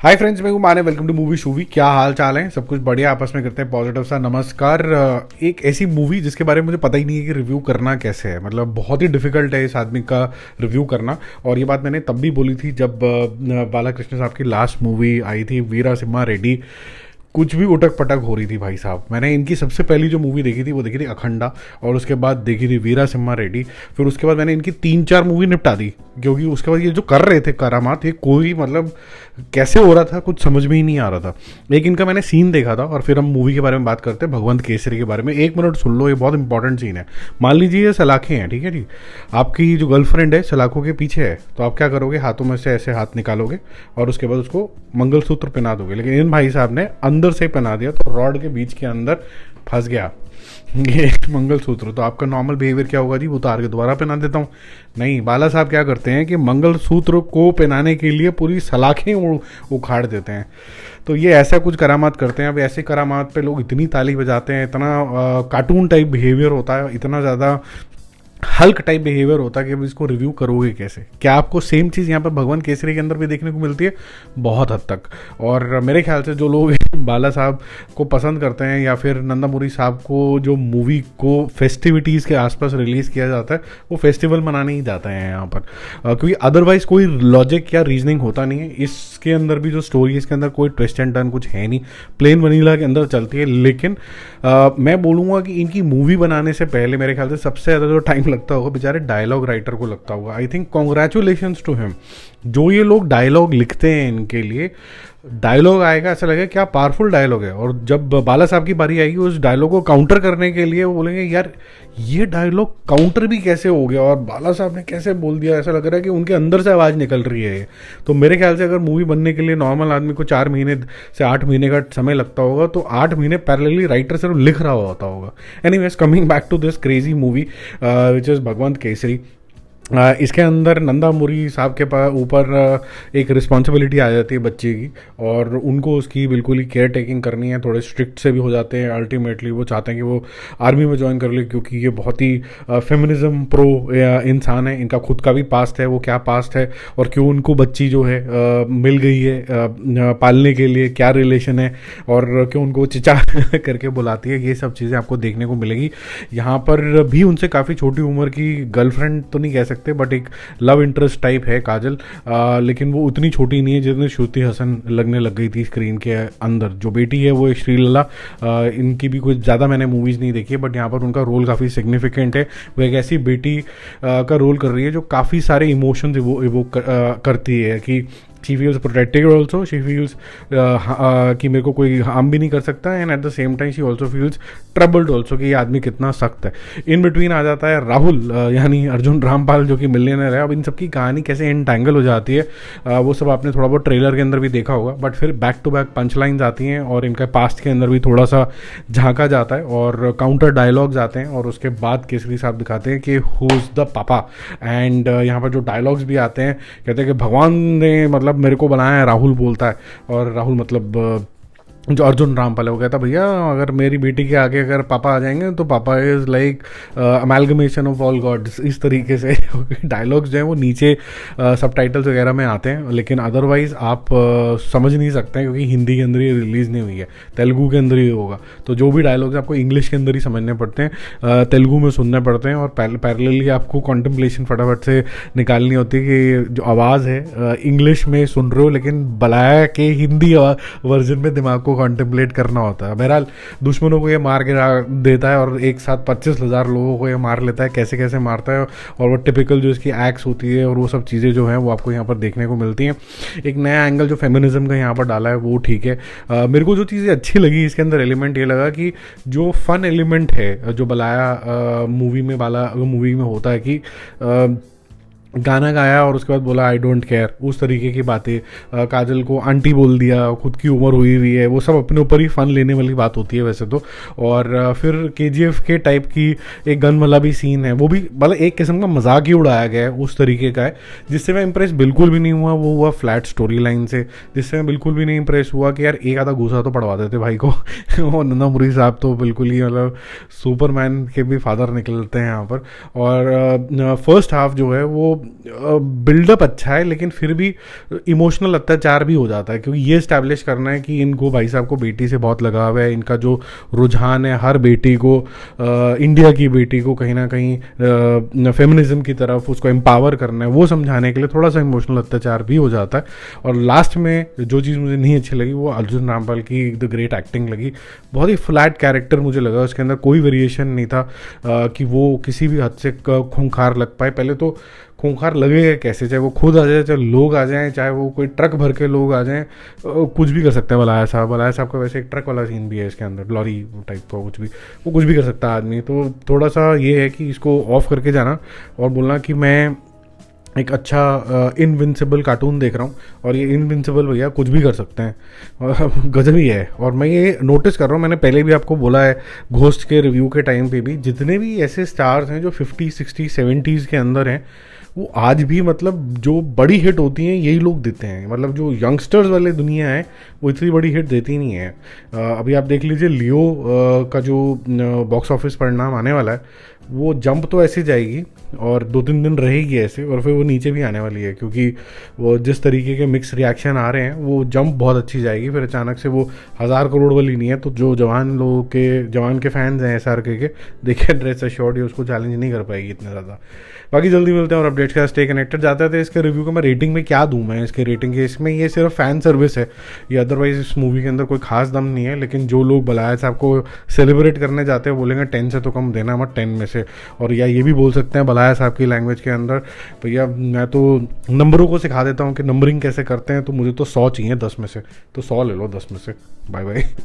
Hi friends, मैं हूं Mane. Welcome to movie shoovy. क्या हाल चाल है? सब कुछ बढ़िया, आपस में करते हैं पॉजिटिव सा। नमस्कार। एक ऐसी मूवी जिसके बारे में मुझे पता ही नहीं है कि रिव्यू करना कैसे है। मतलब बहुत ही डिफिकल्ट है इस आदमी का रिव्यू करना। और ये बात मैंने तब भी बोली थी जब बालाकृष्ण साहब की लास्ट मूवी आई थी वीरा सिम्हा रेड्डी। कुछ भी उटक पटक हो रही थी भाई साहब। मैंने इनकी सबसे पहली जो मूवी देखी थी वो देखी थी अखंडा, और उसके बाद देखी थी वीरा सिम्हा रेड्डी। फिर उसके बाद मैंने इनकी 3-4 मूवी निपटा दी, क्योंकि उसके बाद ये जो कर रहे थे करामात, ये कोई मतलब कैसे हो रहा था कुछ समझ में ही नहीं आ रहा था। एक इनका मैंने सीन देखा था, और फिर हम मूवी के बारे में बात करते हैं, भगवंत केसरी के बारे में। 1 मिनट सुन लो, ये बहुत इंपॉर्टेंट सीन है। मान लीजिए ये सलाखें हैं, ठीक है जी। आपकी जो गर्लफ्रेंड है सलाखों के पीछे है, तो आप क्या करोगे? हाथों में से ऐसे हाथ निकालोगे और उसके बाद उसको मंगलसूत्र पहना दोगे। लेकिन इन भाई साहब ने अंदर से पहना दिया, तो रॉड के बीच के अंदर फंस गया ये मंगलसूत्र। तो आपका नॉर्मल बिहेवियर क्या होगा जी? उतार के दोबारा पहना देता हूँ। नहीं, बाला साहब क्या करते हैं कि मंगलसूत्र को पहनाने के लिए पूरी सलाखें उखाड़ देते हैं। तो ये ऐसा कुछ करामात करते हैं। अब ऐसे करामात पे लोग इतनी ताली बजाते हैं, इतना कार्टून टाइप बिहेवियर होता है, इतना ज़्यादा हल्क टाइप बिहेवियर होता है कि अब इसको रिव्यू करोगे कैसे? क्या आपको सेम चीज़ यहाँ पर भगवंत केसरी के अंदर भी देखने को मिलती है? बहुत हद तक। और मेरे ख्याल से जो लोग बाला साहब को पसंद करते हैं, या फिर नंदामुरी साहब को जो मूवी को फेस्टिविटीज़ के आसपास रिलीज़ किया जाता है, वो फेस्टिवल मनाने ही जाते हैं यहाँ पर, क्योंकि अदरवाइज़ कोई लॉजिक या रीजनिंग होता नहीं है। इसके अंदर भी जो स्टोरी है, इसके अंदर कोई ट्विस्ट एंड टर्न कुछ है नहीं, प्लेन वनीला के अंदर चलती है। लेकिन मैं बोलूँगा कि इनकी मूवी बनाने से पहले मेरे ख्याल से सबसे ज़्यादा जो टाइम लगता होगा बेचारे डायलॉग राइटर को लगता होगा। I think congratulations to him. जो ये लोग डायलॉग लिखते हैं, इनके लिए डायलॉग आएगा ऐसा लगेगा क्या पावरफुल डायलॉग है। और जब बाला साहब की बारी आएगी उस डायलॉग को काउंटर करने के लिए, वो बोलेंगे यार ये डायलॉग काउंटर भी कैसे हो गया, और बाला साहब ने कैसे बोल दिया। ऐसा लग रहा है कि उनके अंदर से आवाज़ निकल रही है। तो मेरे ख्याल से अगर मूवी बनने के लिए नॉर्मल आदमी को 4 महीने से 8 महीने का समय लगता होगा, तो 8 महीने पैरेलली राइटर सिर्फ लिख रहा होता होगा। Anyways, coming back to this crazy movie which is Bhagwant Kesari. इसके अंदर नंदामुरी साहब के पास ऊपर एक रिस्पॉन्सिबिलिटी आ जाती है बच्चे की, और उनको उसकी बिल्कुल ही केयर टेकिंग करनी है। थोड़े स्ट्रिक्ट से भी हो जाते हैं। अल्टीमेटली वो चाहते हैं कि वो आर्मी में ज्वाइन कर ले, क्योंकि ये बहुत ही फेमिनिज्म प्रो इंसान है। इनका खुद का भी पास्ट है। वो क्या पास्ट है और क्यों उनको बच्ची जो है मिल गई है पालने के लिए, क्या रिलेशन है, और क्यों उनको चिचा करके बुलाती है, ये सब चीज़ें आपको देखने को मिलेगी। यहाँ पर भी उनसे काफ़ी छोटी उम्र की गर्लफ्रेंड तो नहीं कह सकते, बट एक लव इंटरेस्ट टाइप है काजल, लेकिन वो उतनी छोटी नहीं है जितनी श्रुति हसन लगने लग गई थी स्क्रीन के अंदर। जो बेटी है वो एक श्रीलला। इनकी भी कुछ ज़्यादा मैंने मूवीज़ नहीं देखी है, बट यहाँ पर उनका रोल काफ़ी सिग्निफिकेंट है। वो एक ऐसी बेटी का रोल कर रही है जो काफ़ी सारे इमोशंस इवोक करती है, कि she feels protected also, she feels कि मेरे को कोई हार्म भी नहीं कर सकता, and at the same time she also feels troubled also कि ये आदमी कितना सख्त है। इन बिटवीन आ जाता है राहुल, यानी अर्जुन रामपाल, जो कि मिलियनर है। अब इन सबकी कहानी कैसे एंटैंगल हो जाती है वो सब आपने थोड़ा बहुत ट्रेलर के अंदर भी देखा होगा, बट फिर back to back punch lines आती हैं, और इनका पास्ट के अंदर भी थोड़ा सा झांका जाता है, और काउंटर डायलॉग्स आते हैं, और उसके बाद केसरी साहब दिखाते हैं कि हु इज़ द पापा। एंड यहाँ पर जो डायलॉग्स भी आते हैं, कहते हैं कि भगवान ने मतलब मेरे को बनाया है, राहुल बोलता है। और राहुल मतलब जो अर्जुन रामपाल है, वो कहता भैया अगर मेरी बेटी के आगे अगर पापा आ जाएंगे तो papa is like amalgamation of all gods. इस तरीके से डायलॉग्स जो हैं वो नीचे सबटाइटल्स वगैरह में आते हैं, लेकिन अदरवाइज़ आप समझ नहीं सकते हैं, क्योंकि हिंदी के अंदर ये रिलीज़ नहीं हुई है, तेलुगू के अंदर ही होगा। तो जो भी डायलॉग्स आपको इंग्लिश के अंदर ही समझने पड़ते हैं, तेलुगू में सुनने पड़ते हैं, और पैरेलली आपको कॉन्टेम्पलेशन फटाफट से निकालनी होती है कि जो आवाज़ है इंग्लिश में सुन रहे हो, लेकिन बलाया के हिंदी वर्जन में दिमाग को कॉन्टेम्पलेट करना होता है। बहरहाल दुश्मनों को ये मार के देता है, और एक साथ 25,000 लोगों को ये मार लेता है। कैसे कैसे मारता है, और वो टिपिकल जो इसकी एक्ट्स होती है और वो सब चीज़ें जो हैं वो आपको यहाँ पर देखने को मिलती हैं। एक नया एंगल जो फेमिनिज्म का यहाँ पर डाला है वो ठीक है। मेरे को जो चीज़ें अच्छी लगी इसके अंदर एलिमेंट ये लगा कि जो फन एलिमेंट है जो बलाया मूवी में होता है, कि गाना गाया और उसके बाद बोला आई डोंट केयर, उस तरीके की बातें, काजल को आंटी बोल दिया, खुद की उम्र हुई हुई है, वो सब अपने ऊपर ही फ़न लेने वाली बात होती है वैसे तो। और फिर केजीएफ के टाइप की एक गन वाला भी सीन है, वो भी मतलब एक किस्म का मजाक ही उड़ाया गया है, उस तरीके का है। जिससे मैं इंप्रेस बिल्कुल भी नहीं हुआ वो हुआ फ्लैट स्टोरी लाइन से, जिससे मैं बिल्कुल भी नहीं इंप्रेस हुआ कि यार एक आधा घूसा तो पड़वा देते भाई को। और नंदामुरी साहब तो बिल्कुल ही मतलब सुपरमैन के भी फादर निकलते हैं यहाँ पर। और फर्स्ट हाफ जो है वो बिल्डअप अच्छा है, लेकिन फिर भी इमोशनल अत्याचार भी हो जाता है, क्योंकि ये इस्टेब्लिश करना है कि इनको भाई साहब को बेटी से बहुत लगाव है, इनका जो रुझान है हर बेटी को, इंडिया की बेटी को कहीं ना कहीं फेमिनिज्म की तरफ उसको एम्पावर करना है, वो समझाने के लिए थोड़ा सा इमोशनल अत्याचार भी हो जाता है। और लास्ट में जो चीज़ मुझे नहीं अच्छी लगी वो अर्जुन रामपाल की द ग्रेट एक्टिंग लगी। बहुत ही फ्लैट कैरेक्टर मुझे लगा, उसके अंदर कोई वेरिएशन नहीं था कि वो किसी भी हद से खूंखार लग पाए। पहले तो खूंखार लगेगा कैसे, चाहे वो खुद आ जाए, चाहे लोग आ जाएं, चाहे वो कोई ट्रक भर के लोग आ जाएं, कुछ भी कर सकते हैं बलाया साहब का वैसे एक ट्रक वाला सीन भी है इसके अंदर, लॉरी टाइप का, वो कुछ भी कर सकता है आदमी। तो थोड़ा सा ये है कि इसको ऑफ करके जाना और बोलना कि मैं एक अच्छा इनविंसिबल कार्टून देख रहा हूँ और ये इनविंसिबल भैया कुछ भी कर सकते हैं, गजब ही है। और मैं ये नोटिस कर रहा हूँ, मैंने पहले भी आपको बोला है घोस्ट के रिव्यू के टाइम पे भी, जितने भी ऐसे स्टार्स हैं जो 50, 60, 70s के अंदर हैं, वो आज भी मतलब जो बड़ी हिट होती हैं यही लोग देते हैं। मतलब जो यंगस्टर्स वाले दुनिया है वो इतनी बड़ी हिट देती नहीं है। अभी आप देख लीजिए लियो का जो बॉक्स ऑफिस परिणाम आने वाला है, वो जंप तो ऐसे जाएगी और 2-3 दिन रहेगी ऐसे, और फिर वो नीचे भी आने वाली है, क्योंकि वो जिस तरीके के मिक्स रिएक्शन आ रहे हैं वो जंप बहुत अच्छी जाएगी। फिर अचानक से वो 1000 करोड़ वाली नहीं है, तो जो जवान के फैंस हैं SRK के, देखिए ड्रेस अश्योर्ड ही उसको चैलेंज नहीं कर पाएगी इतने ज़्यादा। बाकी जल्दी मिलते हैं और अपडेट्स का स्टे कनेक्टेड। जाते थे इसके रिव्यू का मैं रेटिंग में क्या दूँ, मैं इसके रेटिंग के, इसमें ये सिर्फ फैन सर्विस है, ये अदरवाइज इस मूवी के अंदर कोई खास दम नहीं है। लेकिन जो लोग बलाया साहब को सेलिब्रेट करने जाते हैं बोलेंगे 10 से तो कम देना मत, 10 में से। और या ये भी बोल सकते हैं बलाया साहब की लैंग्वेज के अंदर, भैया मैं तो नंबरों को सिखा देता हूँ कि नंबरिंग कैसे करते हैं, तो मुझे तो 100 चाहिए 10 में से, तो 100 ले लो 10 में से। Bye bye.